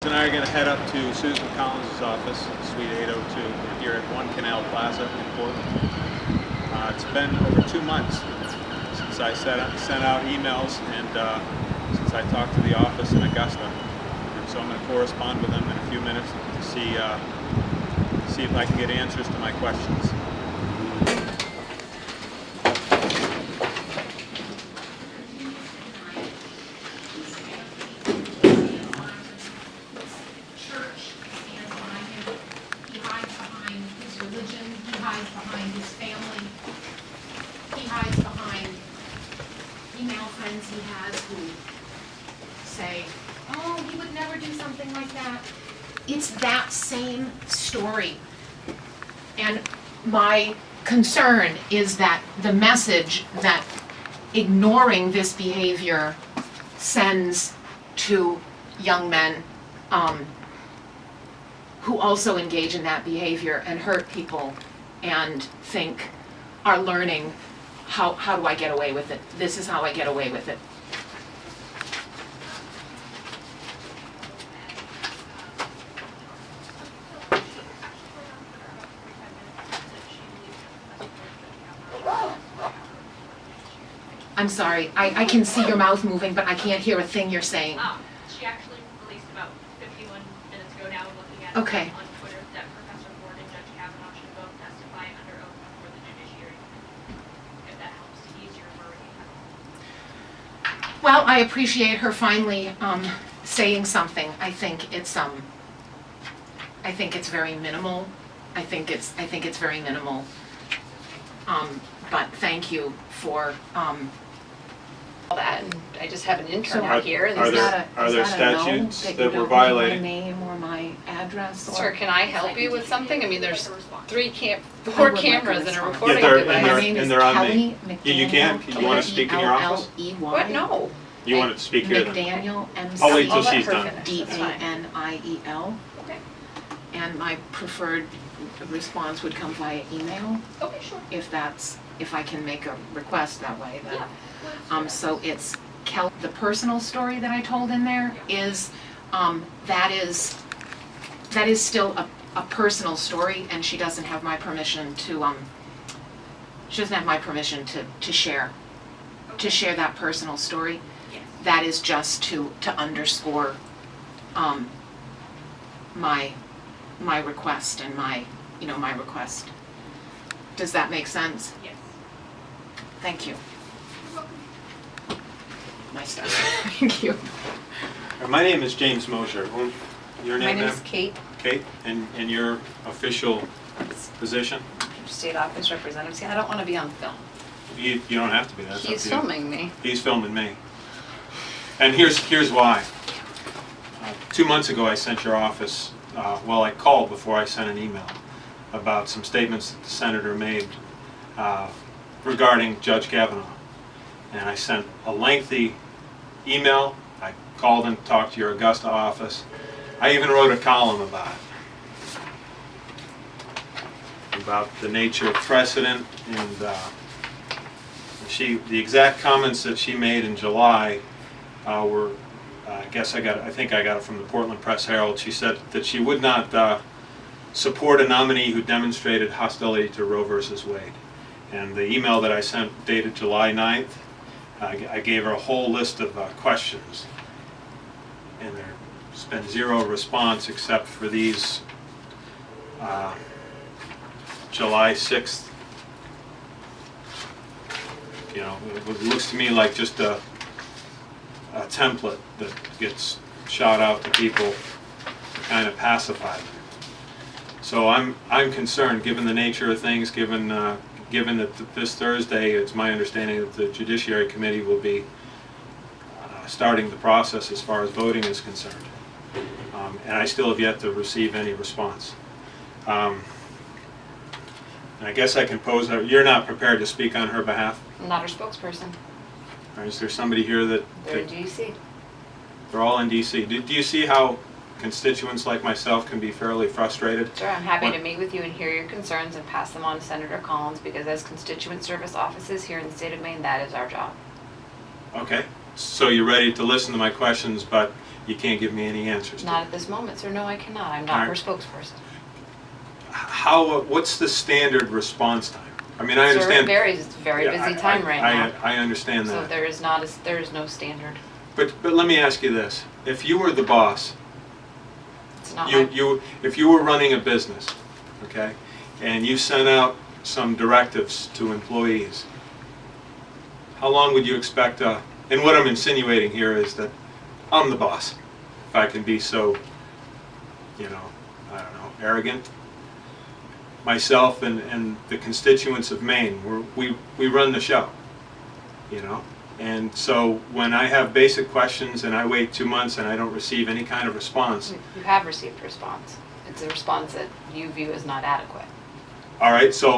and I are going to head up to Susan Collins' office, Suite 802. We're here at 1 Canal Plaza in Portland. It's been over 2 months since I sent out emails and since I talked to the office in Augusta. And so I'm going to correspond with them in a few minutes to see if I can get answers to my questions. He has who say, oh, he would never do something like that. It's that same story. And my concern is that the message that ignoring this behavior sends to young men who also engage in that behavior and hurt people and think are learning how do I get away with it? This is how I get away with it. I'm sorry, I can see your mouth moving, but I can't hear a thing you're saying. She actually released about 51 minutes ago now, looking at Okay. it on Twitter, that Professor Ford and Judge Kavanaugh should both testify under oath before the judiciary. If that helps to ease your worry. Well, I appreciate her finally saying something. I think it's very minimal. I think it's very minimal. But thank you for all that, and I just have an intern So out here. And Are this there is statutes that you were don't violated? need my name or my address? Or Sir, can I help you with something? I mean, there's I four would like cameras a and a response. recording Yeah, device. My name is and they're on Kelly me. McDaniel. You can? You want to speak in your office? McDaniel, What? No. You want to speak here then? McDaniel, I'll wait till I'll let she's her done. finish. D-A-N-I-E-L. Okay. And my preferred response would come via email, Okay, sure. if I can make a request that way. Then. Yeah. So it's the personal story that I told in there is, that is still a personal story, and she doesn't have my permission to, share that personal story. Yes. That is just to underscore, my request and my request. Does that make sense? Yes. Thank you. My stuff. Thank you. My name is James Mosher. Your My name, name ma'am? is Kate, Kate, and your official position? State Office Representative. See, I don't want to be on film. You don't have to be. That's He's up to you. filming me. He's filming me. And here's why. 2 months ago, I sent your office, I called before I sent an email about some statements that the senator made regarding Judge Kavanaugh. And I sent a lengthy email. I called and talked to your Augusta office. I even wrote a column about the nature of precedent, and the exact comments that she made in July were, I think I got it from the Portland Press Herald. She said that she would not support a nominee who demonstrated hostility to Roe versus Wade. And the email that I sent dated July 9th, I gave her a whole list of questions, and there's been zero response except for these July 6th. You know, it looks to me like just a template that gets shot out to people to kind of pacify them. So I'm concerned, given the nature of things, given that this Thursday, it's my understanding that the Judiciary Committee will be starting the process as far as voting is concerned. And I still have yet to receive any response. And I guess I can pose, you're not prepared to speak on her behalf? I'm not her spokesperson. Or is there somebody here that... They're in D.C. They're all in D.C. Do you see how constituents like myself can be fairly frustrated? Sure, I'm happy to meet with you and hear your concerns and pass them on to Senator Collins, because as constituent service offices here in the state of Maine, that is our job. Okay, so you're ready to listen to my questions, but you can't give me any answers to. Not at this moment, sir. No, I cannot. I'm not her spokesperson. What's the standard response time? I mean, I Sir, it understand. varies. It's a very Yeah, busy time right now. I understand So that. there is no standard. But let me ask you this. If you were the boss, It's not my, if you were running a business, okay, and you sent out some directives to employees, how long would you expect, and what I'm insinuating here is that I'm the boss, if I can be so, I don't know, arrogant. Myself and the constituents of Maine, we run the show, And so when I have basic questions and I wait 2 months and I don't receive any kind of response. you have received a response. It's a response that you view as not adequate. All right, so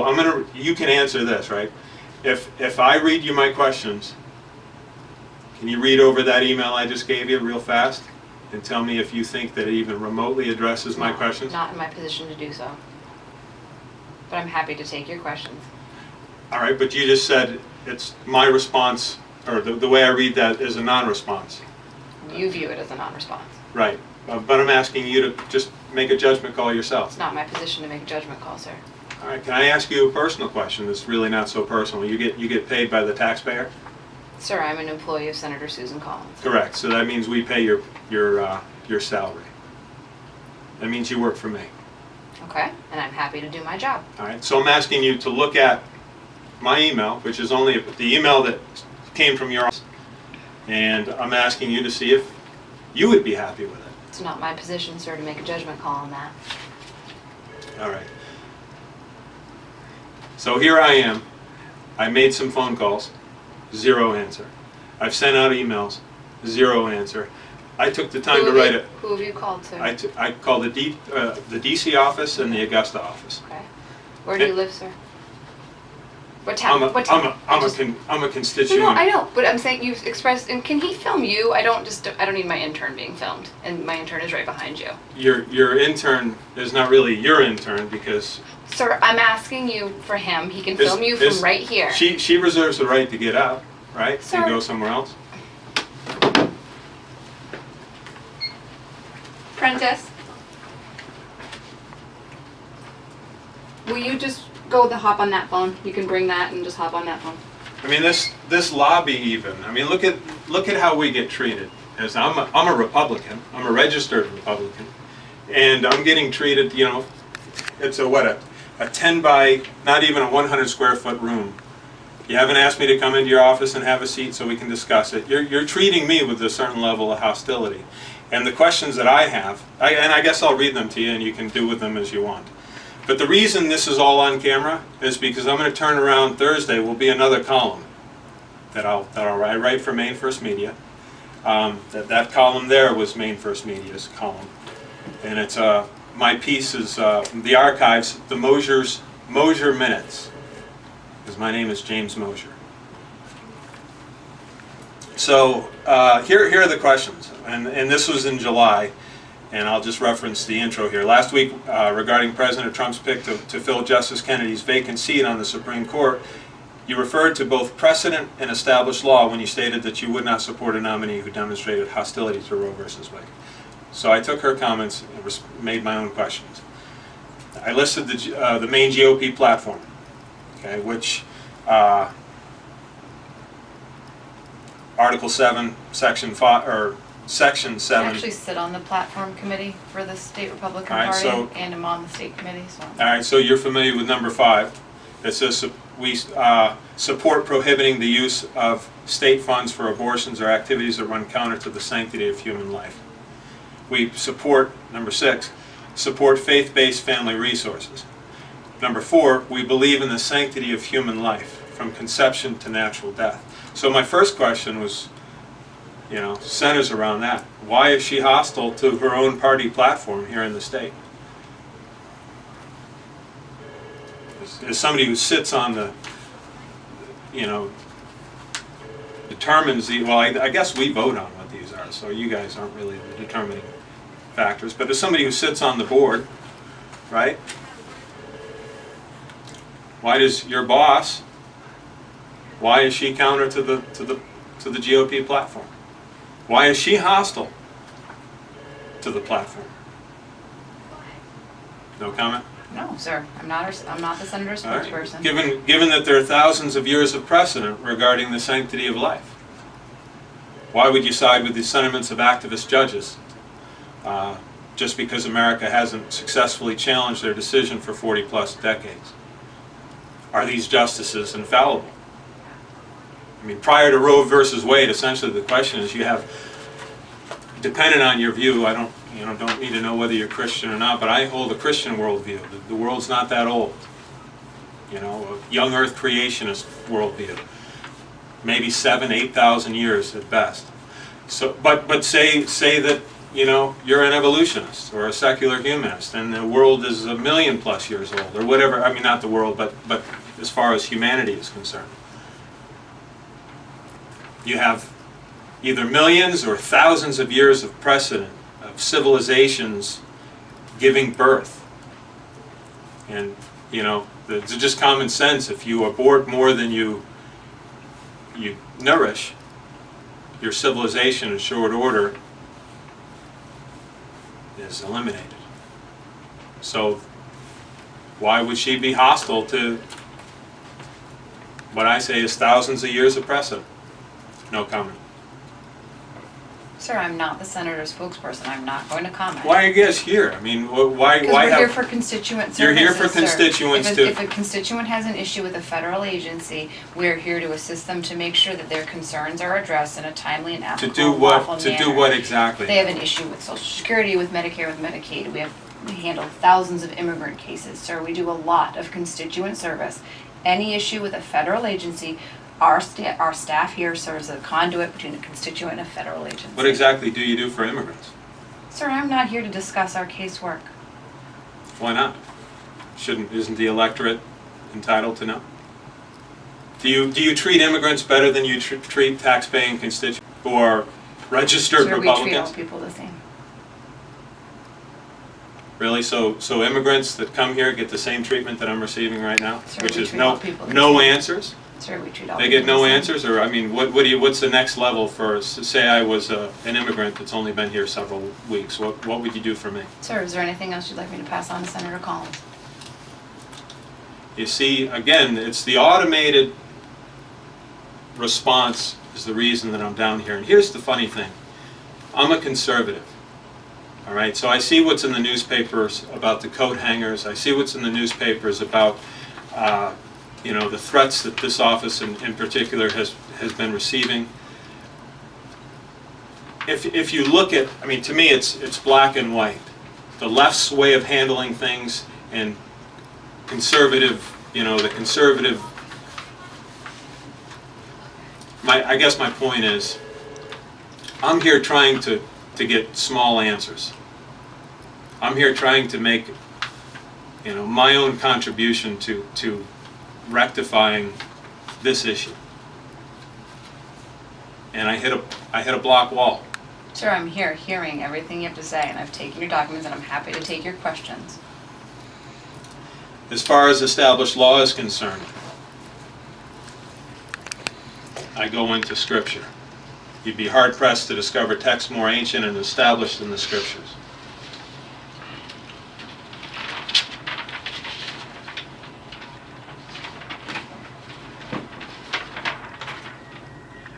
you can answer this, right? If I read you my questions, can you read over that email I just gave you real fast and tell me if you think that it even remotely addresses my No, questions? Not in my position to do so. But I'm happy to take your questions. All right, but you just said it's my response, or the way I read that is a non-response. You view it as a non-response. Right, but I'm asking you to just make a judgment call yourself. It's not my position to make a judgment call, sir. All right, can I ask you a personal question that's really not so personal? You get paid by the taxpayer? Sir, I'm an employee of Senator Susan Collins. Correct, so that means we pay your salary. That means you work for me. Okay? And I'm happy to do my job. All right, so I'm asking you to look at my email, which is only the email that came from your office, and I'm asking you to see if you would be happy with it. It's not my position, sir, to make a judgment call on that. All right. So here I am. I made some phone calls, 0 answer. I've sent out emails, 0 answer. I took the time to write it. Who have you called to? I called the DC office and the Augusta office. Okay. Where do you live, sir? What town? What town? I'm a constituent. No, I know, but I'm saying you've expressed. And can he film you? I don't need my intern being filmed, and my intern is right behind you. Your intern is not really your intern because. Sir, I'm asking you for him. He can film you from right here. She reserves the right to get out, right, Sir. and go somewhere else. Prentice, will you just go hop on that phone? You can bring that and just hop on that phone. I mean, this lobby even. I mean, look at how we get treated. As I'm a Republican. I'm a registered Republican, and I'm getting treated. It's a 10 by not even a 100 square foot room. You haven't asked me to come into your office and have a seat so we can discuss it. You're treating me with a certain level of hostility. And the questions that I have, and I guess I'll read them to you and you can do with them as you want. But the reason this is all on camera is because I'm going to turn around Thursday, will be another column that I write for Maine First Media. That column there was Maine First Media's column. And it's my piece is the archives, the Mosher Minutes, because my name is James Mosher. So here are the questions, and this was in July, and I'll just reference the intro here. Last week, regarding President Trump's pick to fill Justice Kennedy's vacant seat on the Supreme Court, you referred to both precedent and established law when you stated that you would not support a nominee who demonstrated hostility to Roe versus Wade. So I took her comments and made my own questions. I listed the Maine GOP platform, okay, which Article 7, Section 5, or Section 7. I actually sit on the platform committee for the state Republican All right, Party, so- and I'm on the state committee. So. All right, so you're familiar with number 5. It says we support prohibiting the use of state funds for abortions or activities that run counter to the sanctity of human life. We support, number 6, support faith-based family resources. Number 4, we believe in the sanctity of human life from conception to natural death. So my first question was, centers around that. Why is she hostile to her own party platform here in the state? As somebody who sits on the, determines the, well, I guess we vote on what these are, so you guys aren't really the determining factors, but as somebody who sits on the board, right? Why does your boss, why is she counter to the GOP platform? Why is she hostile to the platform. No comment? No, sir, I'm not the senator's All right. spokesperson. Given that there are thousands of years of precedent regarding the sanctity of life, why would you side with the sentiments of activist judges just because America hasn't successfully challenged their decision for 40 plus decades? Are these justices infallible? I mean, prior to Roe versus Wade, essentially the question is, you have, depending on your view, I don't need to know whether you're Christian or not, but I hold a Christian worldview. The world's not that old. You know, a young earth creationist worldview. Maybe 7,000, 8,000 years at best. So, but say that, you know, you're an evolutionist or a secular humanist and the world is 1,000,000 plus years old or whatever. I mean, not the world, but as far as humanity is concerned. You have either millions or thousands of years of precedent of civilizations giving birth. And, you know, it's just common sense. If you abort more than you nourish, your civilization in short order is eliminated. So why would she be hostile to what I say is thousands of years of precedent? No comment. Sir, I'm not the senator's spokesperson. I'm not going to comment. Why are you guys here? I mean, why Because we're here have... for constituent services, You're here for sir. constituents too. If a constituent has an issue with a federal agency, we're here to assist them to make sure that their concerns are addressed in a timely and To applicable, do lawful what? manner. To do what exactly? They have an issue with Social Security, with Medicare, with Medicaid. We handle thousands of immigrant cases, sir. We do a lot of constituent service. Any issue with a federal agency, our staff here serves as a conduit between a constituent and a federal agency. What exactly do you do for immigrants? Sir, I'm not here to discuss our casework. Why not? Isn't the electorate entitled to know? Do you treat immigrants better than you treat tax-paying constituents or registered Sir, we treat all Republicans? people the same. Really? So immigrants that come here get the same treatment that I'm receiving right now, Sir, which we is treat all people the no same. answers? Sir, we treat all They people get no the same. answers, or I mean, what's the next level for? Say I was an immigrant that's only been here several weeks. What would you do for me? Sir, is there anything else you'd like me to pass on to Senator Collins? You see, again, it's the automated response is the reason that I'm down here. And here's the funny thing. I'm a conservative. All right, so I see what's in the newspapers about the coat hangers. I see what's in the newspapers about, you know, the threats that this office in particular has been receiving. If you look at, I mean, to me, it's black and white. The left's way of handling things and conservative, you know, the conservative. I guess my point is, I'm here trying to get small answers. I'm here trying to make, you know, my own contribution to rectifying this issue. And I hit a block wall. Sir, I'm here hearing everything you have to say, and I've taken your documents, and I'm happy to take your questions. As far as established law is concerned, I go into Scripture. You'd be hard-pressed to discover texts more ancient and established than the Scriptures.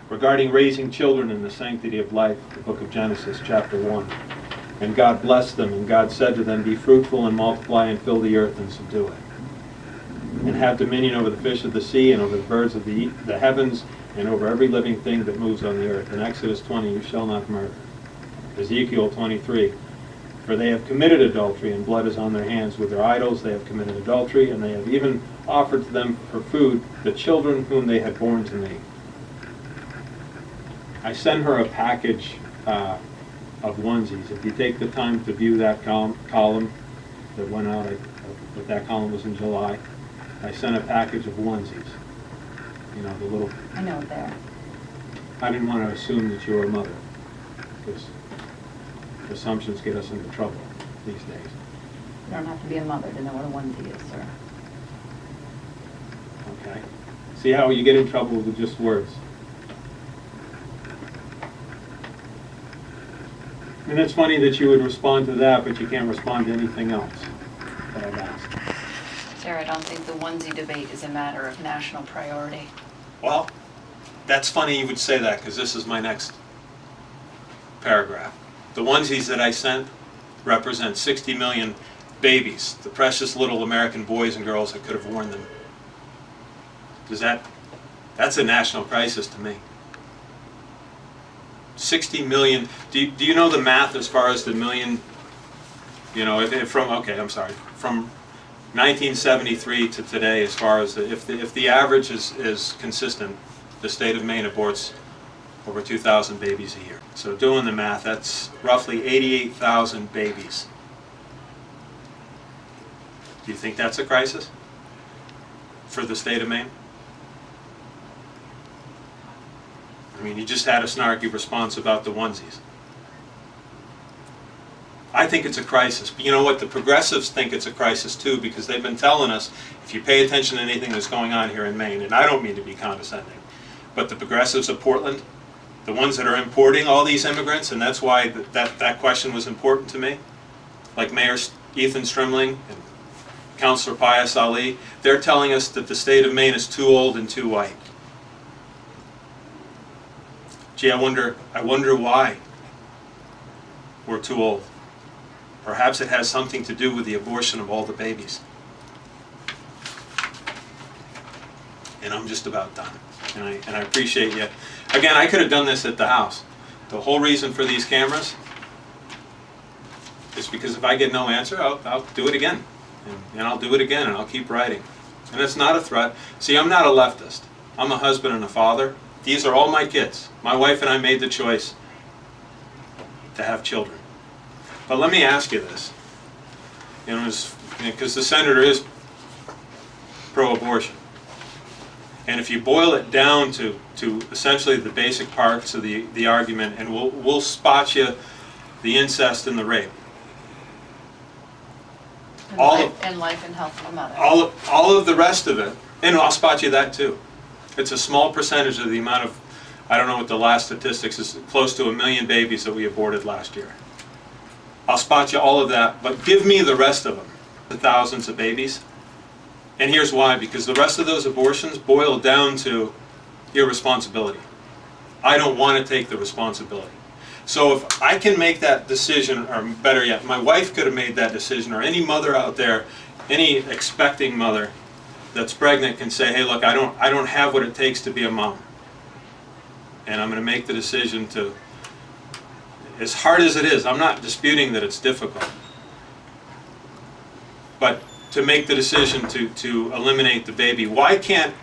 Regarding raising children in the sanctity of life, the book of Genesis, chapter 1. And God blessed them, and God said to them, "Be fruitful and multiply and fill the earth and subdue it. And have dominion over the fish of the sea and over the birds of the heavens and over every living thing that moves on the earth." In Exodus 20, you shall not murder. Ezekiel 23, for they have committed adultery and blood is on their hands with their idols. They have committed adultery, and they have even offered to them for food the children whom they had borne to me. I sent her a package of onesies. If you take the time to view that column that went out, that column was in July, I sent a package of onesies. You know, the little... I know there. I didn't want to assume that you were a mother, because assumptions get us into trouble these days. You don't have to be a mother to know what a onesie is, sir. Okay? See how you get in trouble with just words? And it's funny that you would respond to that, but you can't respond to anything else that I've asked. Sarah, I don't think the onesie debate is a matter of national priority. Well, that's funny you would say that, because this is my next paragraph. The onesies that I sent represent 60 million babies, the precious little American boys and girls that could have worn them. That's a national crisis to me. 60 million, do you know the math as far as the million, you know, from 1973 to today, as far as if the average is consistent, the state of Maine aborts over 2,000 babies a year. So doing the math, that's roughly 88,000 babies. Do you think that's a crisis for the state of Maine? I mean, you just had a snarky response about the onesies. I think it's a crisis. But you know what? The progressives think it's a crisis too, because they've been telling us, if you pay attention to anything that's going on here in Maine, and I don't mean to be condescending, but the progressives of Portland, the ones that are importing all these immigrants, and that's why that question was important to me, like Mayor Ethan Strimling and Councilor Pius Ali, they're telling us that the state of Maine is too old and too white. Gee, I wonder why we're too old. Perhaps it has something to do with the abortion of all the babies. And I'm just about done. And I appreciate you. Again, I could have done this at the house. The whole reason for these cameras is because if I get no answer, I'll do it again. And I'll do it again, and I'll keep writing. And it's not a threat. See, I'm not a leftist. I'm a husband and a father. These are all my kids. My wife and I made the choice to have children. But let me ask you this. You know, because the senator is pro-abortion. And if you boil it down to essentially the basic parts of the argument, and we'll spot you the incest and the rape. And life and health of the mother. All of the rest of it, and I'll spot you that too. It's a small percentage of the amount of, I don't know what the last statistics is, close to 1 million babies that we aborted last year. I'll spot you all of that, but give me the rest of them, the thousands of babies. And here's why, because the rest of those abortions boil down to irresponsibility. I don't want to take the responsibility. So if I can make that decision, or better yet, my wife could have made that decision, or any mother out there, any expecting mother that's pregnant can say, hey, look, I don't have what it takes to be a mom. And I'm going to make the decision to, as hard as it is, I'm not disputing that it's difficult, but to make the decision to eliminate the baby. Why can't,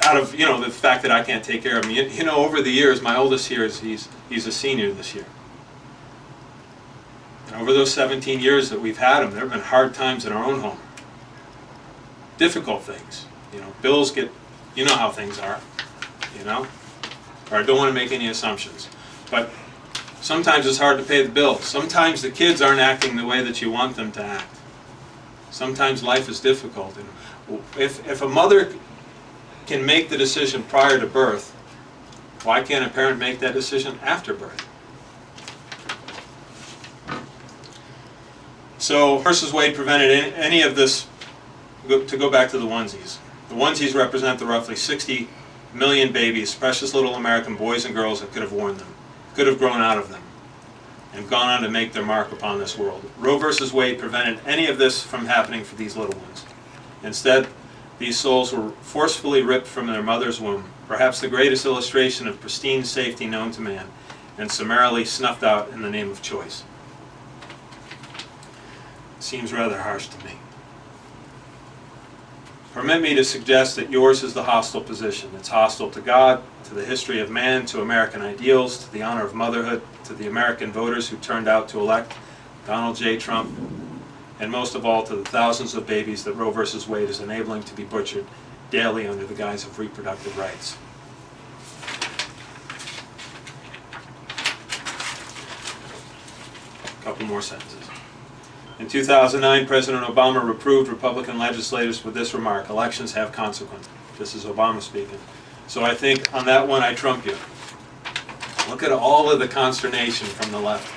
out of, you know, the fact that I can't take care of him, you know, over the years, my oldest here, he's a senior this year. And over those 17 years that we've had him, there have been hard times in our own home. Difficult things, you know, bills get, you know how things are, you know, or I don't want to make any assumptions, but sometimes it's hard to pay the bills. Sometimes the kids aren't acting the way that you want them to act. Sometimes life is difficult, and if a mother can make the decision prior to birth, why can't a parent make that decision after birth? So, versus Wade prevented any of this. To go back to the onesies. The onesies represent the roughly 60 million babies, precious little American boys and girls that could have worn them, could have grown out of them, and gone on to make their mark upon this world. Roe versus Wade prevented any of this from happening for these little ones. Instead, these souls were forcefully ripped from their mother's womb, perhaps the greatest illustration of pristine safety known to man, and summarily snuffed out in the name of choice. Seems rather harsh to me. Permit me to suggest that yours is the hostile position. It's hostile to God, to the history of man, to American ideals, to the honor of motherhood, to the American voters who turned out to elect Donald J. Trump, and most of all to the thousands of babies that Roe versus Wade is enabling to be butchered daily under the guise of reproductive rights. A couple more sentences. In 2009, President Obama reproved Republican legislators with this remark: elections have consequences. This is Obama speaking. So I think on that one I trump you. Look at all of the consternation from the left.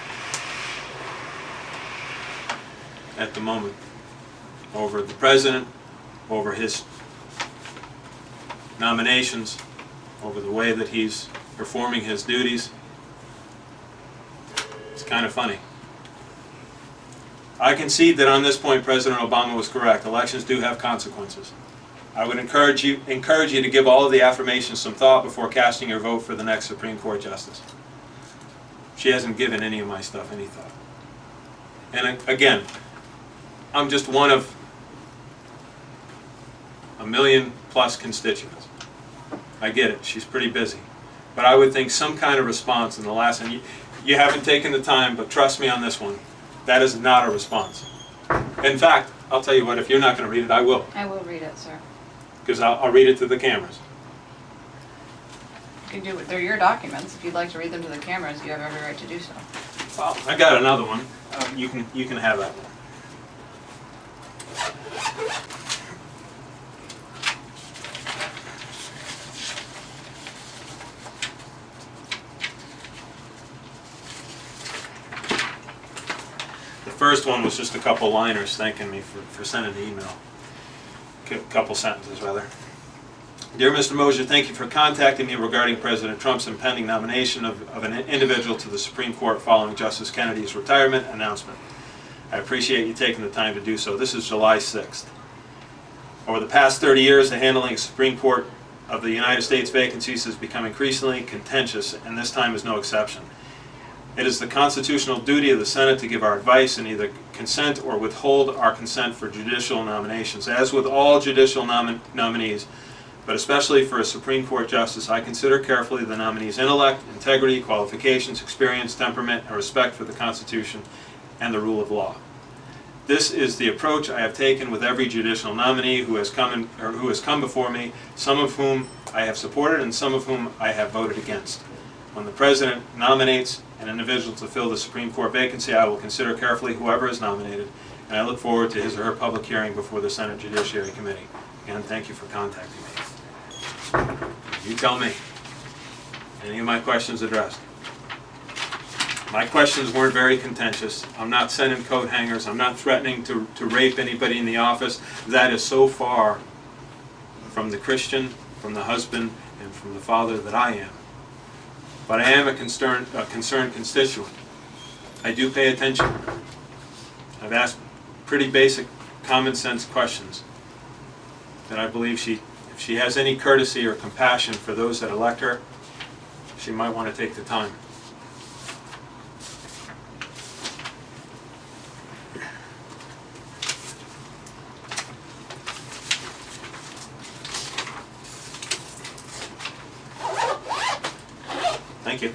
at the moment over the president, over his nominations, over the way that he's performing his duties. It's kind of funny. I concede that on this point President Obama was correct. Elections do have consequences. I would encourage you to give all of the affirmations some thought before casting your vote for the next Supreme Court Justice. She hasn't given any of my stuff any thought. And again, I'm just one of a million plus constituents. I get it, she's pretty busy. But I would think some kind of response in the last, and you haven't taken the time, but trust me on this one, that is not a response. In fact, I'll tell you what, if you're not going to read it, I will. I will read it, sir. Because I'll read it to the cameras. You can do it. They're your documents. If you'd like to read them to the cameras, you have every right to do so. Well, I got another one. You can have that one. The first one was just a couple liners thanking me for sending the email. A couple sentences, rather. Dear Mr. Mosher, thank you for contacting me regarding President Trump's impending nomination of an individual to the Supreme Court following Justice Kennedy's retirement announcement. I appreciate you taking the time to do so. This is July 6th. Over the past 30 years, the handling of Supreme Court of the United States vacancies has become increasingly contentious, and this time is no exception. It is the constitutional duty of the Senate to give our advice and either consent or withhold our consent for judicial nominations. As with all judicial nominees, but especially for a Supreme Court justice, I consider carefully the nominee's intellect, integrity, qualifications, experience, temperament, and respect for the Constitution and the rule of law. This is the approach I have taken with every judicial nominee who has come before me, some of whom I have supported and some of whom I have voted against. When the President nominates an individual to fill the Supreme Court vacancy, I will consider carefully whoever is nominated, and I look forward to his or her public hearing before the Senate Judiciary Committee. Again, thank you for contacting me. You tell me. Any of my questions addressed? My questions weren't very contentious. I'm not sending coat hangers. I'm not threatening to rape anybody in the office. That is so far from the Christian, from the husband, and from the father that I am. But I am a concerned constituent. I do pay attention. I've asked pretty basic common sense questions that I believe if she has any courtesy or compassion for those that elect her, she might want to take the time. Thank you.